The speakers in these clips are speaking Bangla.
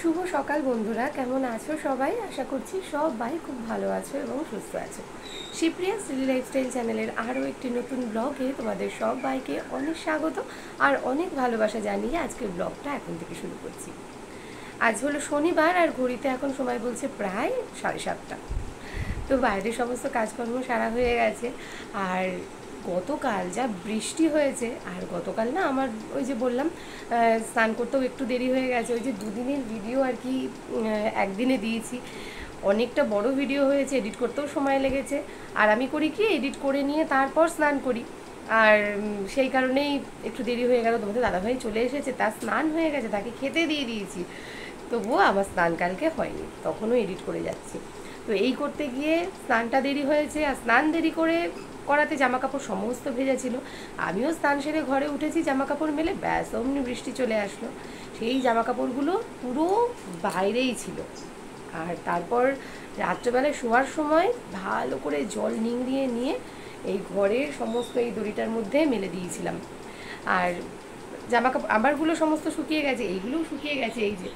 শুভ সকাল বন্ধুরা, কেমন আছো সবাই? আশা করছি সবাই খুব ভালো আছো এবং সুস্থ আছো। শিপ্রিয়া ডেইলি লাইফস্টাইল চ্যানেলের আরও একটি নতুন ব্লগে তোমাদের সবাইকে অনেক স্বাগত আর অনেক ভালোবাসা জানিয়ে আজকের ব্লগটা এখন থেকে শুরু করছি। আজ হলো শনিবার আর ঘড়িতে এখন সময় বলছে প্রায় 7:30। তো বাইরের সমস্ত কাজকর্ম সারা হয়ে গেছে। আর গতকাল যা বৃষ্টি হয়েছে, আর গতকাল না আমার ওই যে বললাম স্নান করতেও একটু দেরি হয়ে গেছে। ওই যে দুদিনের ভিডিও আর কি একদিনে দিয়েছি, অনেকটা বড় ভিডিও হয়েছে, এডিট করতেও সময় লেগেছে। আর আমি করি কি, এডিট করে নিয়ে তারপর স্নান করি, আর সেই কারণেই একটু দেরি হয়ে গেল। তোমাদের দাদাভাই চলে এসেছে, তার স্নান হয়ে গেছে, তাকে খেতে দিয়ে দিয়েছি, তবুও আমার স্নান কালকে হয়নি, তখনও এডিট করে যাচ্ছি। তো এই করতে গিয়ে স্নানটা দেরি হয়েছে, আর স্নান দেরি করাতে জামা কাপড় সমস্ত ভেজা ছিল। আমিও স্নান সেরে ঘরে উঠেছি, জামা কাপড় মেলে, ব্যাস অমনি বৃষ্টি চলে আসলো। সেই জামা কাপড়গুলো পুরো বাইরেই ছিল। আর তারপর রাত্রেবেলায় শোয়ার সময় ভালো করে জল নিংড়িয়ে নিয়ে এই ঘরের সমস্ত এই দড়িটার মধ্যে মেলে দিয়েছিলাম। আর জামা কাপড় আমারগুলো সমস্ত শুকিয়ে গেছে, এইগুলোও শুকিয়ে গেছে। এই যে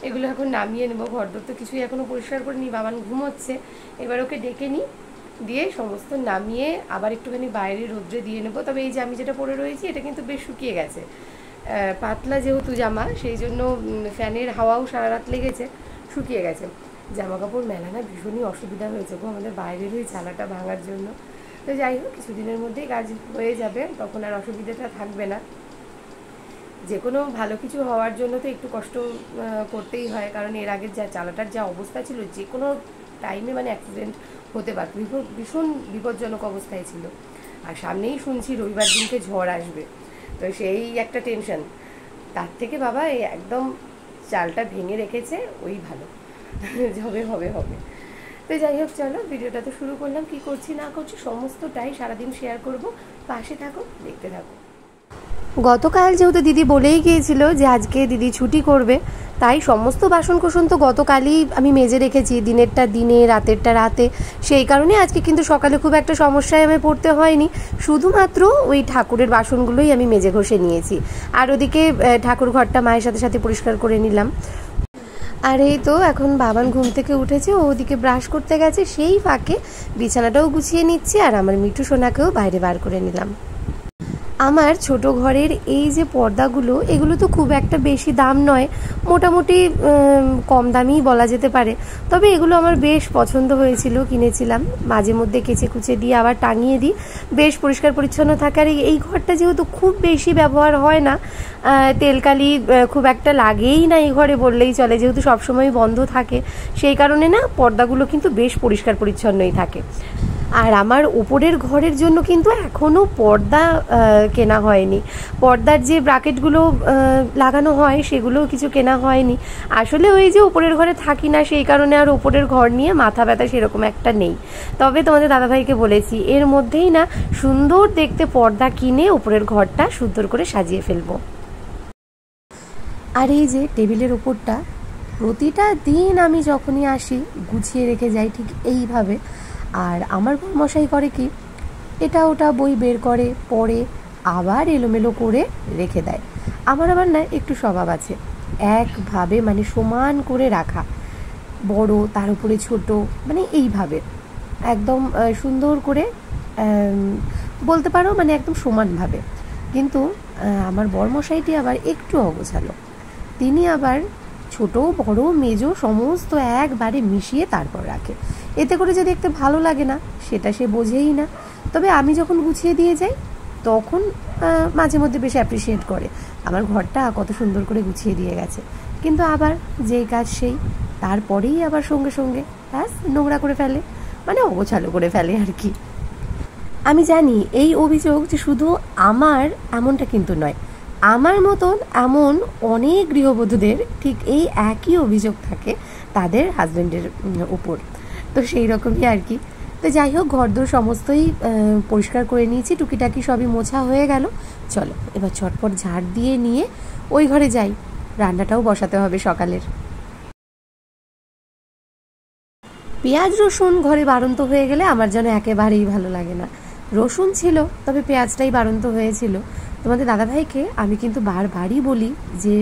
এগুলো এখন নামিয়ে নেবো। ঘরদোর তো কিছুই এখনও পরিষ্কার করে নিই, বাবান ঘুমোচ্ছে, এবার ওকে ডেকে নিই, দিয়ে সমস্ত নামিয়ে আবার একটুখানি বাইরে রোদ্রে দিয়ে নেবো। তবে এই যে আমি যেটা পরে রয়েছি এটা কিন্তু বেশ শুকিয়ে গেছে, পাতলা যেহেতু জামা, সেই জন্য ফ্যানের হাওয়াও সারা রাত লেগেছে, শুকিয়ে গেছে। জামা কাপড় মেলা না ভীষণই অসুবিধা হয়েছে গো আমাদের বাইরের ওই চালাটা ভাঙার জন্য। তো যাই হোক, কিছুদিনের মধ্যেই কাজ হয়ে যাবে, তখন আর অসুবিধাটা থাকবে না। যে কোনো ভালো কিছু হওয়ার জন্য তো একটু কষ্ট করতেই হয়, কারণ এর আগের যা চালাটার যা অবস্থা ছিল, যে কোনো টাইমে মানে অ্যাক্সিডেন্ট হতে পারত, ভীষণ বিপজ্জনক অবস্থায় ছিল। আর সামনেই শুনছি রবিবার দিনকে ঝড় আসবে, তো সেই একটা টেনশন। তার থেকে বাবা এই একদম চালটা ভেঙে রেখেছে, ওই ভালো, হবে হবে হবে। তো যাই হোক, চলো ভিডিওটা তো শুরু করলাম। কি করছি না করছি সমস্তটাই সারাদিন শেয়ার করব, পাশে থাকো, দেখতে থাকো। গতকাল যেহেতু দিদি বলেই গিয়েছিল যে আজকে দিদি ছুটি করবে, তাই সমস্ত বাসনকোসন তো গতকালই আমি মেজে রেখেছি, দিনেরটা দিনে, রাতেরটা রাতে। সেই কারণে আজকে কিন্তু সকালে খুব একটা সমস্যায় আমি পড়তে হয়নি, শুধুমাত্র ওই ঠাকুরের বাসনগুলোই আমি মেজে ঘষে নিয়েছি। আর ওদিকে ঠাকুর ঘরটা মায়ের সাথে সাথে পরিষ্কার করে নিলাম। আর এই তো এখন বাবান ঘুম থেকে উঠেছে, ও ওদিকে ব্রাশ করতে গেছে, সেই ফাঁকে বিছানাটাও গুছিয়ে নিচ্ছি, আর আমার মিঠু সোনাকেও বাইরে বার করে নিলাম। আমার ছোট ঘরের এই যে পর্দাগুলো, এগুলো তো খুব একটা বেশি দাম নয়, মোটামুটি কম দামিই বলা যেতে পারে। তবে এগুলো আমার বেশ পছন্দ হয়েছিল, কিনেছিলাম। মাঝে মধ্যে কেচে কুচে দিয়ে আবার টাঙিয়ে দিই, বেশ পরিষ্কার পরিচ্ছন্ন থাকে। আর এই ঘরটা যেহেতু খুব বেশি ব্যবহার হয় না, তেলকালি খুব একটা লাগেই না এই ঘরে বললেই চলে, যেহেতু সবসময় বন্ধ থাকে, সেই কারণে না পর্দাগুলো কিন্তু বেশ পরিষ্কার পরিচ্ছন্নই থাকে। আর আমার উপরের ঘরের জন্য কিন্তু এখনও পর্দা কেনা হয়নি, পর্দার যে ব্রাকেটগুলো লাগানো হয় সেগুলোও কিছু কেনা হয়নি। আসলে ওই যে উপরের ঘরে থাকি না, সেই কারণে আর উপরের ঘর নিয়ে মাথা ব্যথা সেরকম একটা নেই। তবে তোমাদের দাদাভাইকে বলেছি এর মধ্যেই না সুন্দর দেখতে পর্দা কিনে উপরের ঘরটা সুন্দর করে সাজিয়ে ফেলবো। আর এই যে টেবিলের ওপরটা প্রতিটা দিন আমি যখনই আসি গুছিয়ে রেখে যাই ঠিক এইভাবে। আর আমার মশাই করে কি, এটা ওটা বই বের করে পড়ে আবার এলোমেলো করে রেখে দেয়। আমার আবার না একটু স্বভাব আছে একভাবে মানে সমান করে রাখা, বড় তার উপরে ছোট, মানে এইভাবে একদম সুন্দর করে বলতে পারো, মানে একদম সমানভাবে। কিন্তু আমার বরমশাইটি আবার একটু অগোছালো, তিনি আবার ছোট বড় মেজো সমস্ত একবারে মিশিয়ে তারপর রাখে। এতে করে যে দেখতে ভালো লাগে না সেটা সে বোঝেই না। তবে আমি যখন গুছিয়ে দিয়ে যাই তখন মাঝে মধ্যে বেশ অ্যাপ্রিসিয়েট করে, আমার ঘরটা কত সুন্দর করে গুছিয়ে দিয়ে গেছে। কিন্তু আবার যেই কাজ সেই, তারপরেই আবার সঙ্গে সঙ্গে ব্যাস নোংরা করে ফেলে, মানে অগোছালো করে ফেলে আর কি। আমি জানি এই অভিযোগ যে শুধু আমার, এমনটা কিন্তু নয়, আমার মতন এমন অনেক গৃহবধূদের ঠিক এই একই অভিযোগ থাকে তাদের হাজব্যান্ডের উপর। তো সেই রকমই আর কি। তো যাই হোক, ঘরদোর সমস্তই পরিষ্কার করে নিয়েছি, টুকিটাকি সবই মোছা হয়ে গেল। চলো এবার চটপট ঝাড় দিয়ে নিয়ে ওই ঘরে যাই, রান্নাটাও বসাতে হবে সকালের। পেঁয়াজ রসুন ঘরে বাড়ন্ত হয়ে গেলে আমার যেন একেবারেই ভালো লাগে না। রসুন ছিল, তবে পেঁয়াজটাই বাড়ন্ত হয়েছিল। তোমাদের দাদাভাইকে আমি কিন্তু বারবারই বলি যে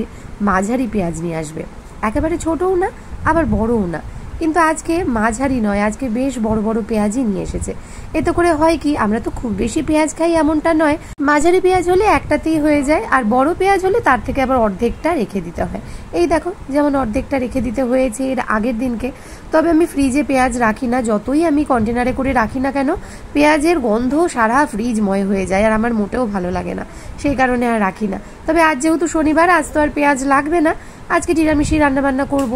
মাঝারি পেঁয়াজ নিয়ে আসবে, একেবারে ছোটও না আবার বড়ও না, কিন্তু আজকে মাঝারি নয়, আজকে বেশ বড় বড় পেঁয়াজই নিয়ে এসেছে। এতে করে হয় কি, আমরা তো খুব বেশি পেঁয়াজ খাই এমনটা নয়, মাঝারি পেঁয়াজ হলে একটাতেই হয়ে যায়, আর বড় পেঁয়াজ হলে তার থেকে আবার অর্ধেকটা রেখে দিতে হয়। এই দেখো যেমন অর্ধেকটা রেখে দিতে হয়েছে এর আগের দিনকে। তবে আমি ফ্রিজে পেঁয়াজ রাখি না, যতই আমি কন্টেনারে করে রাখি না কেন, পেঁয়াজের গন্ধ সারা ফ্রিজময় হয়ে যায় আর আমার মোটেও ভালো লাগে না, সেই কারণে আর রাখি না। তবে আজ যেহেতু শনিবার, আজ তো আর পেঁয়াজ লাগবে না, আজকে নিরামিষই রান্নাবান্না করব।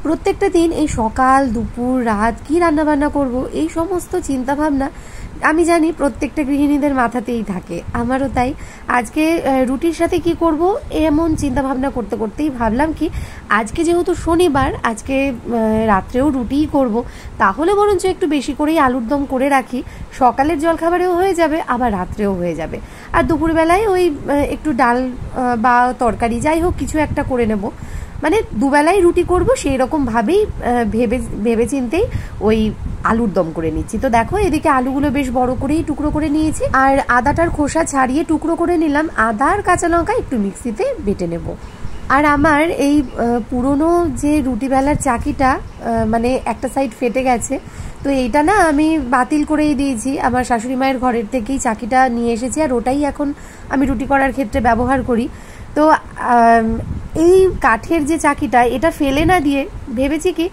প্রত্যেকটা দিন এই সকাল দুপুর রাত কি রান্নাবান্না করব এই সমস্ত চিন্তাভাবনা আমি জানি প্রত্যেকটা গৃহিণীদের মাথাতেই থাকে, আমারও তাই। আজকে রুটির সাথে কি করব এমন চিন্তাভাবনা করতে করতেই ভাবলাম কি, আজকে যেহেতু শনিবার, আজকে রাত্রেও রুটিই করব, তাহলে বরঞ্চ একটু বেশি করেই আলুর দম করে রাখি, সকালের জলখাবারেও হয়ে যাবে আবার রাত্রেও হয়ে যাবে। আর দুপুরবেলায় ওই একটু ডাল বা তরকারি যাই হোক কিছু একটা করে নেব, মানে দুবেলায় রুটি করব সেই রকম ভাবেই ভেবে চিন্তেই ওই আলুর দম করে নিচ্ছি। তো দেখো এদিকে আলুগুলো বেশ বড় করেই টুকরো করে নিয়েছি, আর আদাটার খোসা ছাড়িয়ে টুকরো করে নিলাম, আদা আর কাঁচা লঙ্কা একটু মিক্সিতে বেটে নেব। আর আমার এই পুরনো যে রুটি বেলার চাকিটা মানে একটা সাইড ফেটে গেছে, তো এইটা না আমি বাতিল করেই দিয়েছি, আমার শাশুড়ি মায়ের ঘরের থেকেই চাকিটা নিয়ে এসেছি, আর ওটাই এখন আমি রুটি করার ক্ষেত্রে ব্যবহার করি। তো এই কাঠের যে চাকিটা এটা ফেলে না দিয়ে ভেবেছি কি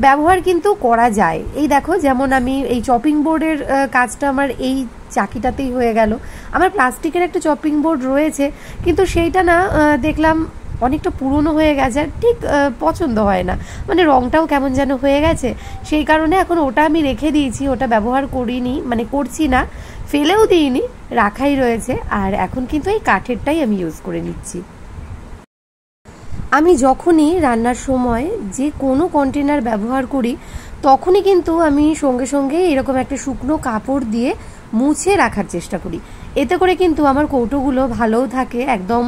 ব্যবহার কিন্তু করা যায়। এই দেখো যেমন আমি এই চপিং বোর্ডের কাজটা আমার এই চাকিটাতেই হয়ে গেল। আমার প্লাস্টিকের একটা চপিং বোর্ড রয়েছে, কিন্তু সেইটা না দেখলাম অনেকটা পুরনো হয়ে গেছে, ঠিক পছন্দ হয় না, মানে রংটাও কেমন যেন হয়ে গেছে, সেই কারণে এখন ওটা আমি রেখে দিয়েছি, ওটা ব্যবহার করিনি, মানে করছি না, ফেলেও দিইনি, রাখাই রয়েছে। আর এখন কিন্তু এই কাঠেরটাই আমি ইউজ করে নিচ্ছি। আমি যখনই রান্নার সময় যে কোনো কন্টেনার ব্যবহার করি তখনই কিন্তু আমি সঙ্গে সঙ্গে এরকম একটা শুকনো কাপড় দিয়ে মুছে রাখার চেষ্টা করি, এতে করে কিন্তু আমার কৌটোগুলো ভালোও থাকে, একদম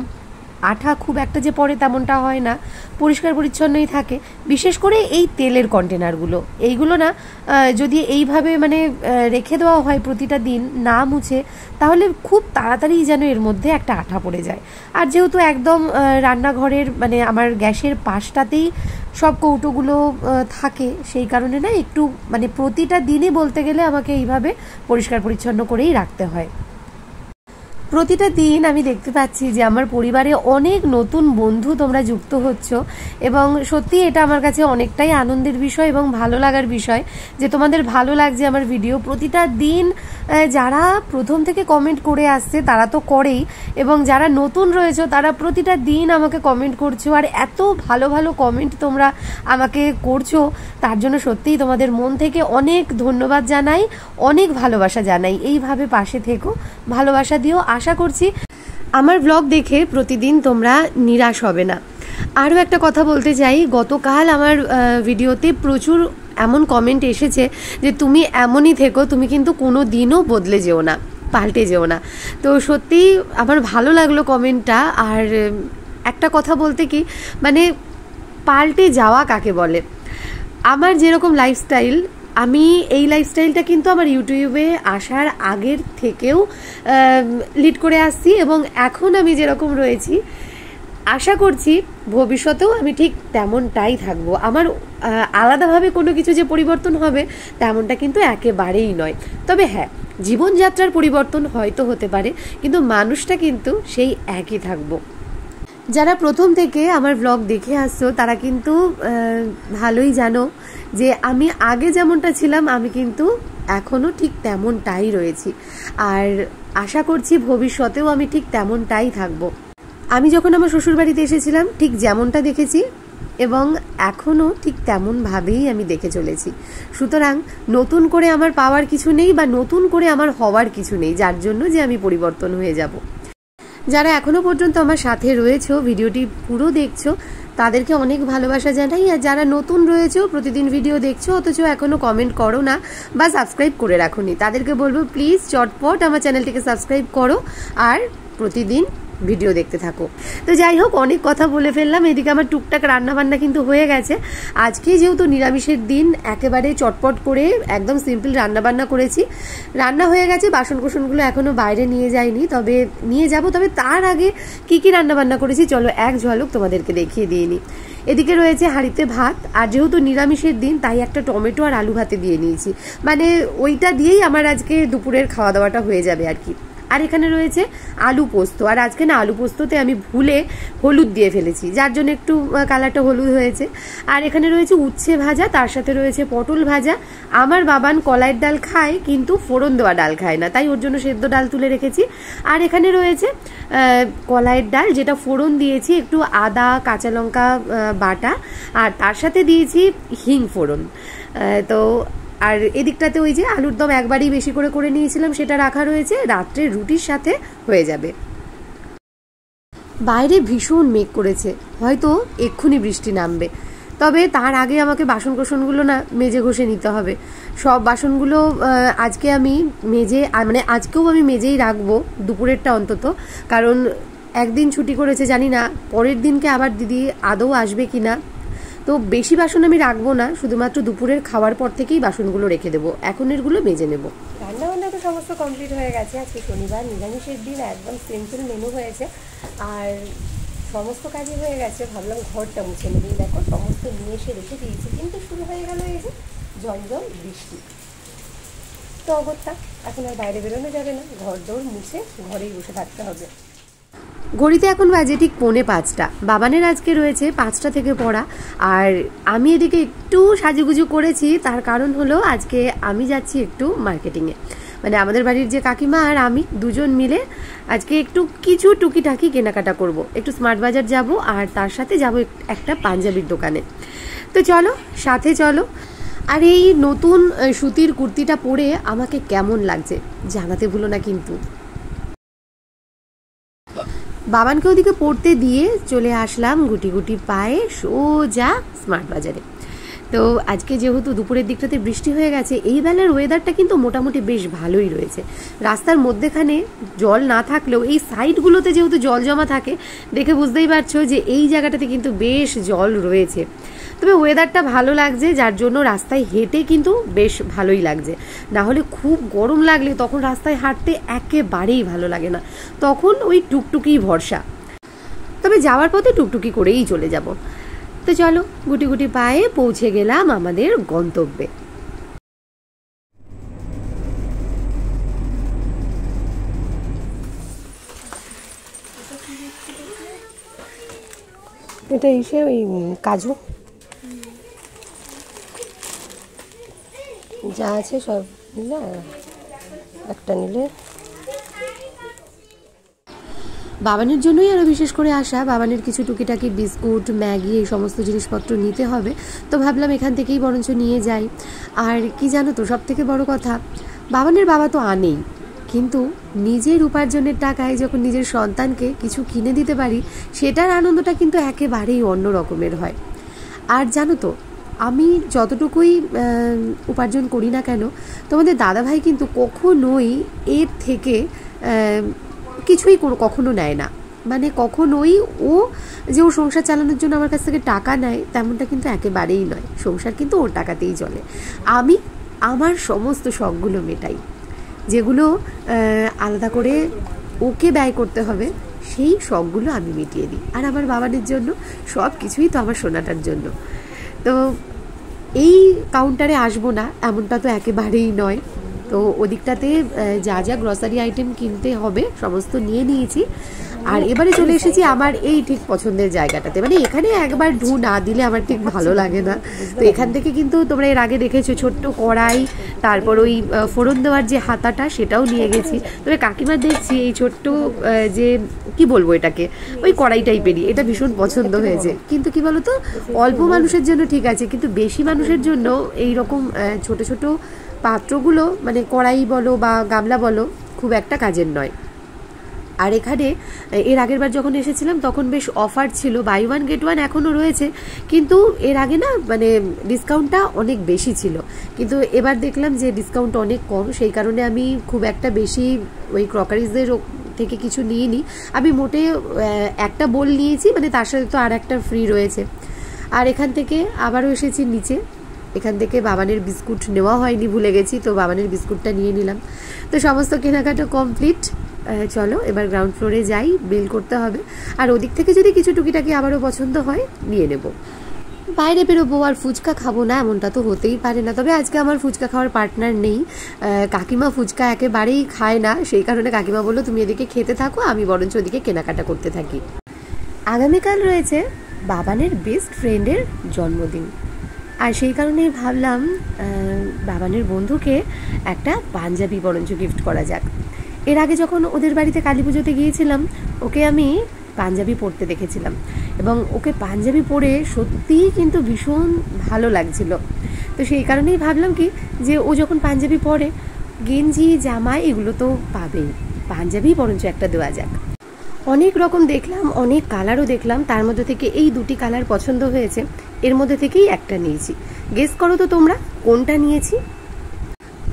আঠা খুব একটা যে পড়ে তেমনটা হয় না, পরিষ্কার পরিচ্ছন্নই থাকে। বিশেষ করে এই তেলের কন্টেনারগুলো, এইগুলো না যদি এইভাবে মানে রেখে দেওয়া হয় প্রতিটা দিন না মুছে, তাহলে খুব তাড়াতাড়ি যেন এর মধ্যে একটা আঠা পড়ে যায়। আর যেহেতু একদম রান্নাঘরের মানে আমার গ্যাসের পাশটাতেই সব কৌটোগুলো থাকে, সেই কারণে না একটু মানে প্রতিটা দিনই বলতে গেলে আমাকে এইভাবে পরিষ্কার পরিচ্ছন্ন করেই রাখতে হয়। প্রতিটা দিন আমি দেখতে পাচ্ছি যে আমার পরিবারে অনেক নতুন বন্ধু তোমরা যুক্ত হচ্ছ, এবং সত্যি এটা আমার কাছে অনেকটাই আনন্দের বিষয় এবং ভালো লাগার বিষয় যে তোমাদের ভালো লাগছে আমার ভিডিও। প্রতিটা দিন যারা প্রথম থেকে কমেন্ট করে আসছে তারা তো করেই, এবং যারা নতুন রয়েছে তারা প্রতিটা দিন আমাকে কমেন্ট করছো, আর এত ভালো ভালো কমেন্ট তোমরা আমাকে করছো, তার জন্য সত্যিই তোমাদের মন থেকে অনেক ধন্যবাদ জানাই, অনেক ভালোবাসা জানাই। এইভাবে পাশে থেকো, ভালোবাসা দিও। আশা করছি আমার ব্লগ দেখে প্রতিদিন তোমরা নিরাশ হবে না। আরও একটা কথা বলতে চাই, গতকাল আমার ভিডিওতে প্রচুর এমন কমেন্ট এসেছে যে তুমি এমনই থেকো, তুমি কিন্তু কোনো দিনও বদলে যেও না, পাল্টে যেও না। তো সত্যিই আমার ভালো লাগলো কমেন্টটা। আর একটা কথা বলতে কি, মানে পাল্টে যাওয়া কাকে বলে, আমার যেরকম লাইফস্টাইল, আমি এই লাইফস্টাইলটা কিন্তু আমার ইউটিউবে আসার আগের থেকেও লিড করে আসছি, এবং এখন আমি যেরকম রয়েছি আশা করছি ভবিষ্যতেও আমি ঠিক তেমনটাই থাকবো। আমার আলাদাভাবে কোনো কিছু যে পরিবর্তন হবে তেমনটা কিন্তু একেবারেই নয়। তবে হ্যাঁ, জীবনযাত্রার পরিবর্তন হয়তো হতে পারে, কিন্তু মানুষটা কিন্তু সেই একই থাকবো। যারা প্রথম থেকে আমার ব্লগ দেখে আসছো তারা কিন্তু ভালোই জানো যে আমি আগে যেমনটা ছিলাম আমি কিন্তু এখনও ঠিক তেমনটাই রয়েছি, আর আশা করছি ভবিষ্যতেও আমি ঠিক তেমনটাই থাকবো। আমি যখন আমার শ্বশুরবাড়িতে এসেছিলাম ঠিক যেমনটা দেখেছি, এবং এখনও ঠিক তেমনভাবেই আমি দেখে চলেছি। সুতরাং নতুন করে আমার পাওয়ার কিছু নেই বা নতুন করে আমার হওয়ার কিছু নেই যার জন্য যে আমি পরিবর্তন হয়ে যাব। যারা এখনো পর্যন্ত আমার সাথে রয়েছো, ভিডিওটি পুরো দেখছো, তাদেরকে অনেক ভালোবাসা জানাই। আর যারা নতুন রয়েছো, প্রতিদিন ভিডিও দেখছো অথচ এখনো কমেন্ট করো না বা সাবস্ক্রাইব করে রাখোনি, তাদেরকে বলবো প্লিজ চটপট আমার চ্যানেলটিকে সাবস্ক্রাইব করো আর প্রতিদিন ভিডিও দেখতে থাকো। তো যাই হোক, অনেক কথা বলে ফেললাম। এদিকে আমার টুকটাক রান্নাবান্না কিন্তু হয়ে গেছে। আজকে যেহেতু নিরামিষের দিন, একেবারে চটপট করে একদম সিম্পল রান্নাবান্না করেছি। রান্না হয়ে গেছে, বাসন কোসনগুলো এখনও বাইরে নিয়ে যাইনি, তবে নিয়ে যাব। তবে তার আগে কি কি রান্নাবান্না করেছি চলো এক ঝলক তোমাদেরকে দেখিয়ে দিয়ে নিই। এদিকে রয়েছে হাঁড়িতে ভাত, আর যেহেতু নিরামিষের দিন তাই একটা টমেটো আর আলু ভাতে দিয়ে নিয়েছি, মানে ওইটা দিয়েই আমার আজকে দুপুরের খাওয়া দাওয়াটা হয়ে যাবে আর কি। আর এখানে রয়েছে আলু পোস্ত, আর আজকে না আলু পোস্ততে আমি ভুলে হলুদ দিয়ে ফেলেছি, যার জন্য একটু কালারটা হলুদ হয়েছে। আর এখানে রয়েছে উচ্ছে ভাজা, তার সাথে রয়েছে পটল ভাজা। আমার বাবান কলাইয়ের ডাল খায় কিন্তু ফোড়ন দেওয়া ডাল খায় না, তাই ওর জন্য সেদ্ধ ডাল তুলে রেখেছি। আর এখানে রয়েছে কলাইয়ের ডাল, যেটা ফোড়ন দিয়েছি একটু আদা কাঁচা লঙ্কা বাটা, আর তার সাথে দিয়েছি হিং ফোড়ন। তো আর এদিকটাতে ওই যে আলুর দম একবারই বেশি করে করে নিয়েছিলাম, সেটা রাখা রয়েছে, রাত্রে রুটির সাথে হয়ে যাবে। বাইরে ভীষণ মেঘ করেছে, হয়তো এক্ষুনি বৃষ্টি নামবে, তবে তার আগে আমাকে বাসন কোসনগুলো না মেজে ঘষে নিতে হবে। সব বাসনগুলো আজকে আমি মেজে, মানে আজকেও আমি মেজেই রাখবো দুপুরেরটা অন্তত, কারণ একদিন ছুটি করেছে, জানি না পরের দিনকে আবার দিদি আদৌ আসবে কিনা। তো বেশি বাসন আমি রাখবো না, শুধুমাত্র দুপুরের খাওয়ার পর থেকেই বাসনগুলো রেখে দেবো, এখন এরগুলো মেজে নেব। রান্না বান্না তো সমস্ত কমপ্লিট হয়ে গেছে, আজকে শনিবার নিরামিষের দিন, একদম সিম্পল মেনু হয়েছে, আর সমস্ত কাজই হয়ে গেছে। ভাবলাম ঘরটা মুছে নেবেই, দেখো সমস্ত নিয়ে এসে রেখে দিয়েছি, কিন্তু শুরু হয়ে গেল এই যে জল বৃষ্টি। তো অগত্যা এখন আর বাইরে বেরোনো যাবে না, ঘর দৌড় মুছে ঘরেই বসে থাকতে হবে। ঘড়িতে এখন বাজে ঠিক 4:45। বাবানের আজকে রয়েছে 5টা থেকে পড়া, আর আমি এদিকে একটু সাজুগুজু করেছি, তার কারণ হলো আজকে আমি যাচ্ছি একটু মার্কেটিংয়ে, মানে আমাদের বাড়ির যে কাকিমা আর আমি দুজন মিলে আজকে একটু কিছু টুকিটাকি কেনাকাটা করব, একটু স্মার্ট বাজার যাব, আর তার সাথে যাব একটা পাঞ্জাবির দোকানে। তো চলো সাথে চলো। আর এই নতুন সুতির কুর্তিটা পরে আমাকে কেমন লাগছে জানাতে ভুলো না কিন্তু। বাবানকে ওদিকে পড়তে দিয়ে চলে আসলাম গুটি গুটি পায়ে সোজা স্মার্ট বাজারে। তো আজকে যেহেতু দুপুরের দিকটাতে বৃষ্টি হয়ে গেছে, এই বেলার ওয়েদারটা কিন্তু মোটামুটি বেশ ভালোই রয়েছে। রাস্তার মধ্যেখানে জল না থাকলেও এই সাইডগুলোতে যেহেতু জল জমা থাকে, দেখে বুঝতেই পারছো যে এই জায়গাটাতে কিন্তু বেশ জল রয়েছে। তবে ওয়েদারটা ভালো লাগছে, যার জন্য রাস্তায় হেঁটে কিন্তু বেশ ভালোই লাগছে। না হলে খুব গরম লাগলে তখন রাস্তায় হাঁটতে একেবারেই ভালো লাগে না, তখন ওই টুকটুকি ভরসা। তবে যাওয়ার পথে টুকটুকি করেই চলে যাব। তো চলো গুটি গুটি পায়ে পৌঁছে গেলাম আমাদের গন্তব্যে। এটা এসে ওই কাজু যা আছে সব নিলে, একটা নিলে। বাবানের জন্যই আরও বিশেষ করে আসা, বাবানের কিছু টুকিটাকি বিস্কুট ম্যাগি এই সমস্ত জিনিসপত্র নিতে হবে, তো ভাবলাম এখান থেকেই বরঞ্চ নিয়ে যাই। আর কি জানো তো, সব থেকে বড় কথা, বাবানের বাবা তো আনেই, কিন্তু নিজের উপার্জনের টাকায় যখন নিজের সন্তানকে কিছু কিনে দিতে পারি, সেটার আনন্দটা কিন্তু একেবারেই অন্য রকমের হয়। আর জানো তো, আমি যতটুকুই উপার্জন করি না কেন, তোমাদের দাদাভাই কিন্তু কখনোই এর থেকে কিছুই কখনো নেয় না, মানে কখনোই ও যে ও সংসার চালানোর জন্য আমার কাছ থেকে টাকা নেয় তেমনটা কিন্তু একেবারেই নয়। সংসার কিন্তু ওর টাকাতেই চলে। আমি আমার সমস্ত শখগুলো মেটাই, যেগুলো আলাদা করে ওকে ব্যয় করতে হবে, সেই শখগুলো আমি মিটিয়ে দিই। আর আমার বাবানের জন্য সব কিছুই তো আমার সোনাটার জন্য। তো এই কাউন্টারে আসবো না এমনটা তো একেবারেই নয়। তো ওদিকটাতে যা যা গ্রসারি আইটেম কিনতে হবে সমস্ত নিয়ে নিয়েছি, আর এবারে চলে এসেছি আমার এই ঠিক পছন্দের জায়গাটাতে। মানে এখানে একবার ঢু না দিলে আমার ঠিক ভালো লাগে না। তো এখান থেকে কিন্তু তোমরা এর আগে দেখেছো ছোট্ট কড়াই, তারপর ওই ফোড়ন দেওয়ার যে হাতাটা সেটাও নিয়ে গেছি। তবে কাকিমার দেখছি এই ছোট্ট যে কি বলবো এটাকে, ওই কড়াই টাইপেরই, এটা ভীষণ পছন্দ হয়েছে। কিন্তু কি বলতো, অল্প মানুষের জন্য ঠিক আছে, কিন্তু বেশি মানুষের জন্য এইরকম ছোট ছোট পাত্রগুলো, মানে কড়াই বলো বা গামলা বলো, খুব একটা কাজের নয়। আর এখানে এর আগের বার যখন এসেছিলাম তখন বেশ অফার ছিল, বাই ওয়ান গেট ওয়ান এখনও রয়েছে, কিন্তু এর আগে না মানে ডিসকাউন্টটা অনেক বেশি ছিল। কিন্তু এবার দেখলাম যে ডিসকাউন্ট অনেক কম, সেই কারণে আমি খুব একটা বেশি ওই ক্রকারিজদের থেকে কিছু নিইনি। আমি মোটে একটা বোল নিয়েছি, মানে তার সাথে তো আর একটা ফ্রি রয়েছে। আর এখান থেকে আবারও এসেছি নিচে, এখান থেকে বাবানের বিস্কুট নেওয়া হয়নি, ভুলে গেছি, তো বাবানের বিস্কুটটা নিয়ে নিলাম। তো সমস্ত কেনাকাটা কমপ্লিট, চলো এবার গ্রাউন্ড ফ্লোরে যাই, বিল করতে হবে। আর ওদিক থেকে যদি কিছু টুকিটাকি আবারও পছন্দ হয় নিয়ে নেব। বাইরে বেরোবো আর ফুচকা খাবো না এমনটা তো হতেই পারে না। তবে আজকে আমার ফুচকা খাওয়ার পার্টনার নেই, কাকিমা ফুচকা একেবারেই খায় না, সেই কারণে কাকিমা বললো তুমি এদিকে খেতে থাকো, আমি বরঞ্চ ওদিকে কেনাকাটা করতে থাকি। আগামীকাল রয়েছে বাবানের বেস্ট ফ্রেন্ডের জন্মদিন, আর সেই কারণেই ভাবলাম বাবানের বন্ধুকে একটা পাঞ্জাবি বরঞ্চ গিফট করা যাক। এর আগে যখন ওদের বাড়িতে কালী পুজোতে গিয়েছিলাম ওকে আমি পাঞ্জাবি পরতে দেখেছিলাম, এবং ওকে পাঞ্জাবি পরে সত্যিই কিন্তু ভীষণ ভালো লাগছিল। তো সেই কারণেই ভাবলাম কি যে ও যখন পাঞ্জাবি পরে, গেঞ্জি জামা এগুলো তো পাবেই, পাঞ্জাবি বরঞ্চ একটা দেওয়া যাক। অনেক রকম দেখলাম, অনেক কালারও দেখলাম, তার মধ্যে থেকে এই দুটি কালার পছন্দ হয়েছে, এর মধ্যে থেকেই একটা নিয়েছি। গেস করো তো তোমরা কোনটা নিয়েছি।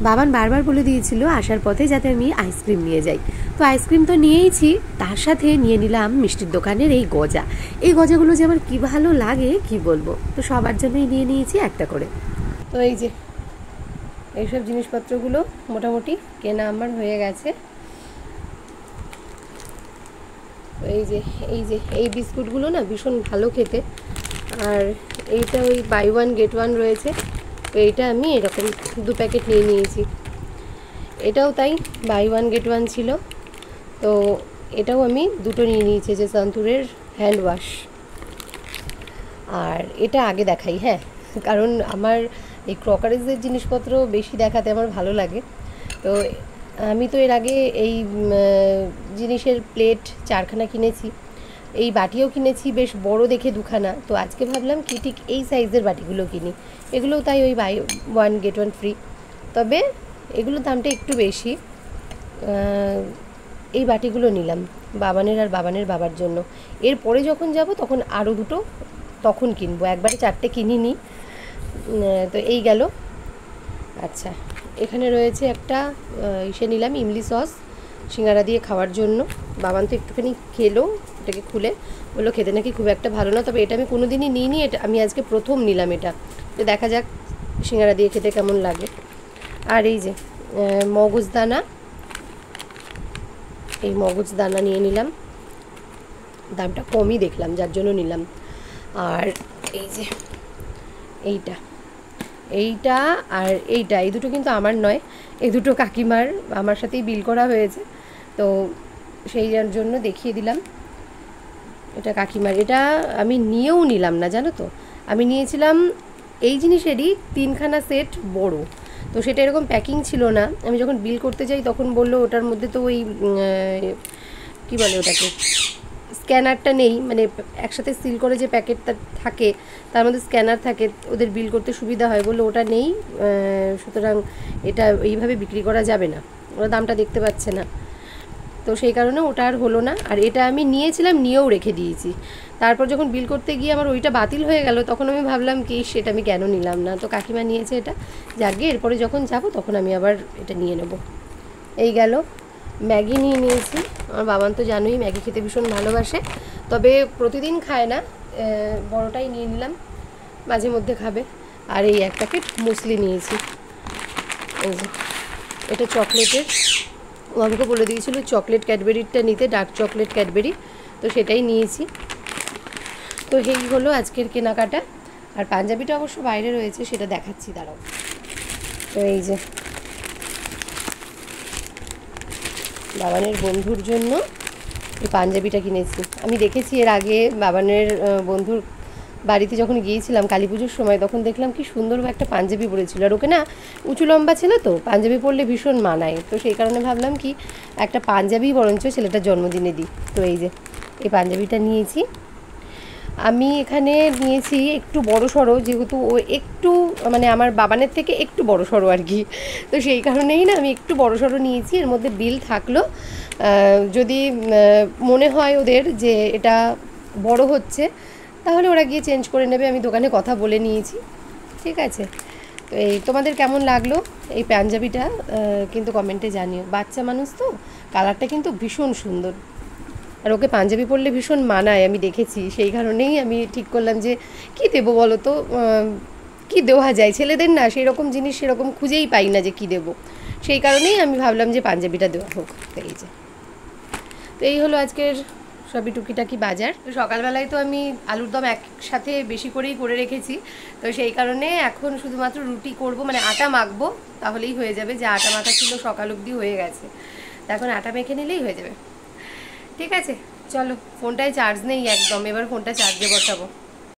বাবান বারবার বলে দিয়েছিল আসার পথে যাতে আমি আইসক্রিম নিয়ে যাই, তো আইসক্রিম তো নিয়েইছি, তার সাথে নিয়ে নিলাম মিষ্টির দোকানের এই গজা। এই গজাগুলো যে আমার কী ভালো লাগে কি বলবো, তো সবার জন্যই নিয়ে নিয়েছি একটা করে। তো এই যে এইসব জিনিসপত্রগুলো মোটামুটি কেনা আমার হয়ে গেছে। এই বিস্কুটগুলো না ভীষণ ভালো খেতে, আর এইটা ওই বাই ওয়ান গেট ওয়ান রয়েছে, তো এইটা আমি এরকম 2 প্যাকেট নিয়ে নিয়েছি। এটাও তাই বাই ওয়ান গেট ওয়ান ছিল, তো এটাও আমি 2টো নিয়ে নিয়েছি, যে সন্তুরের হ্যান্ড ওয়াশ। আর এটা আগে দেখাই, হ্যাঁ, কারণ আমার এই ক্রকারিজের জিনিসপত্র বেশি দেখাতে আমার ভালো লাগে। তো আমি তো এর আগে এই জিনিসের প্লেট 4খানা কিনেছি, এই বাটিও কিনেছি বেশ বড় দেখে 2খানা। তো আজকে ভাবলাম কি ঠিক এই সাইজের বাটিগুলো কিনি, এগুলোও তাই ওই buy one get one free, তবে এগুলোর দামটা একটু বেশি। এই বাটিগুলো নিলাম বাবানের আর বাবানের বাবার জন্য। এরপরে যখন যাব তখন আরও 2টো তখন কিনবো, একবারে 4টে কিনিনি। তো এই গেল। আচ্ছা, এখানে রয়েছে একটা ইসে নিলাম ইমলি সস সিঙ্গারা দিয়ে খাওয়ার জন্য। বাবান তো একটুখানি খেলো, এটাকে খুলে বললো খেতে নাকি খুব একটা ভালো না, তবে এটা আমি কোনো দিনই নিইনি, এটা আমি আজকে প্রথম নিলাম। এটা তো দেখা যাক সিঙ্গারা দিয়ে খেতে কেমন লাগে। আর এই যে মগজদানা, এই মগজদানা নিয়ে নিলাম, দামটা কমই দেখলাম যার জন্য নিলাম। আর এই যে এইটা আর এইটা, এই দুটো কিন্তু আমার নয়, এই দুটো কাকিমার, আমার সাথেই বিল করা হয়েছে, তো সেই জন্য দেখিয়ে দিলাম। এটা কাকিমার, এটা আমি নিয়েও নিলাম না জানো তো, আমি নিয়েছিলাম এই জিনিসেরই 3খানা সেট বড়, তো সেটা এরকম প্যাকিং ছিল না। আমি যখন বিল করতে যাই তখন বললো ওটার মধ্যে তো ওই কী বলে ওটাকে স্ক্যানারটা নেই, মানে একসাথে সিল করে যে প্যাকেটটা থাকে তার মধ্যে স্ক্যানার থাকে, ওদের বিল করতে সুবিধা হয়, বললো ওটা নেই, সুতরাং এটা এইভাবে বিক্রি করা যাবে না, ওরা দামটা দেখতে পাচ্ছে না, তো সেই কারণে ওটা আর হলো না। আর এটা আমি নিয়েছিলাম, নিয়েও রেখে দিয়েছি, তারপর যখন বিল করতে গিয়ে আমার ওইটা বাতিল হয়ে গেল, তখন আমি ভাবলাম কি সেটা আমি কেন নিলাম না, তো কাকিমা নিয়েছে এটা, যাকে এরপরে যখন যাব তখন আমি আবার এটা নিয়ে নেব। এই গেল। ম্যাগি নিয়ে নিয়েছি, আমার বাবান তো জানোই ম্যাগি খেতে ভীষণ ভালোবাসে, তবে প্রতিদিন খায় না, বড়টাই নিয়ে নিলাম, মাঝে মধ্যে খাবে। আর এই 1 প্যাকেট মুসলি নিয়েছি, এই যে এটা চকলেটের, ও আমাকে বলে দিয়েছিল চকলেট ক্যাডবেরিটা নিতে, ডার্ক চকলেট ক্যাডবেরি, তো সেটাই নিয়েছি। তো এই হলো আজকের কেনাকাটা। আর পাঞ্জাবিটা অবশ্য বাইরে রয়েছে, সেটা দেখাচ্ছি, দাঁড়াও। তো এই যে বাবানের বন্ধুর জন্য এই পাঞ্জাবিটা কিনেছি। আমি দেখেছি এর আগে বাবানের বন্ধুর বাড়িতে যখন গিয়েছিলাম কালী পুজোর সময়, তখন দেখলাম কি সুন্দর একটা পাঞ্জাবি পরেছিল, আর ওকে না উঁচু লম্বা ছিল, তো পাঞ্জাবি পরলে ভীষণ মানায়, তো সেই কারণে ভাবলাম কি একটা পাঞ্জাবি বরঞ্চ ছেলেটার জন্মদিনে দিই। তো এই যে এই পাঞ্জাবিটা নিয়েছি। আমি এখানে নিয়েছি একটু বড় সড়ো, যেহেতু ও একটু মানে আমার বাবানের থেকে একটু বড় সড়ো আর কি, তো সেই কারণেই না আমি একটু বড় সড়ো নিয়েছি। এর মধ্যে বিল থাকলো, যদি মনে হয় ওদের যে এটা বড় হচ্ছে তাহলে ওরা গিয়ে চেঞ্জ করে নেবে, আমি দোকানে কথা বলে নিয়েছি, ঠিক আছে। তো এই তোমাদের কেমন লাগলো এই পাঞ্জাবিটা কিন্তু কমেন্টে জানিও। বাচ্চা মানুষ তো, কালারটা কিন্তু ভীষণ সুন্দর, আর ওকে পাঞ্জাবি পরলে ভীষণ মানায়, আমি দেখেছি, সেই কারণেই আমি ঠিক করলাম যে কী দেবো বলো তো, কী দেওয়া যায় ছেলেদের, না সেই রকম জিনিস সেরকম খুঁজেই পাই না যে কী দেবো, সেই কারণেই আমি ভাবলাম যে পাঞ্জাবিটা দেওয়া হোক। এই যে তো এই হলো আজকের সবই টুকিটাকি বাজার। তো সকালবেলায় তো আমি আলুর দম একসাথে বেশি করেই করে রেখেছি, তো সেই কারণে এখন শুধুমাত্র রুটি করব, মানে আটা মাখবো, তাহলেই হয়ে যাবে। যে আটা মাখা ছিল সকাল অবধি হয়ে গেছে, তো এখন আটা মেখে নিলেই হয়ে যাবে। ঠিক আছে, চলো। ফোনটায় চার্জ নেই একদম, এবার ফোনটা চার্জে বসাবো।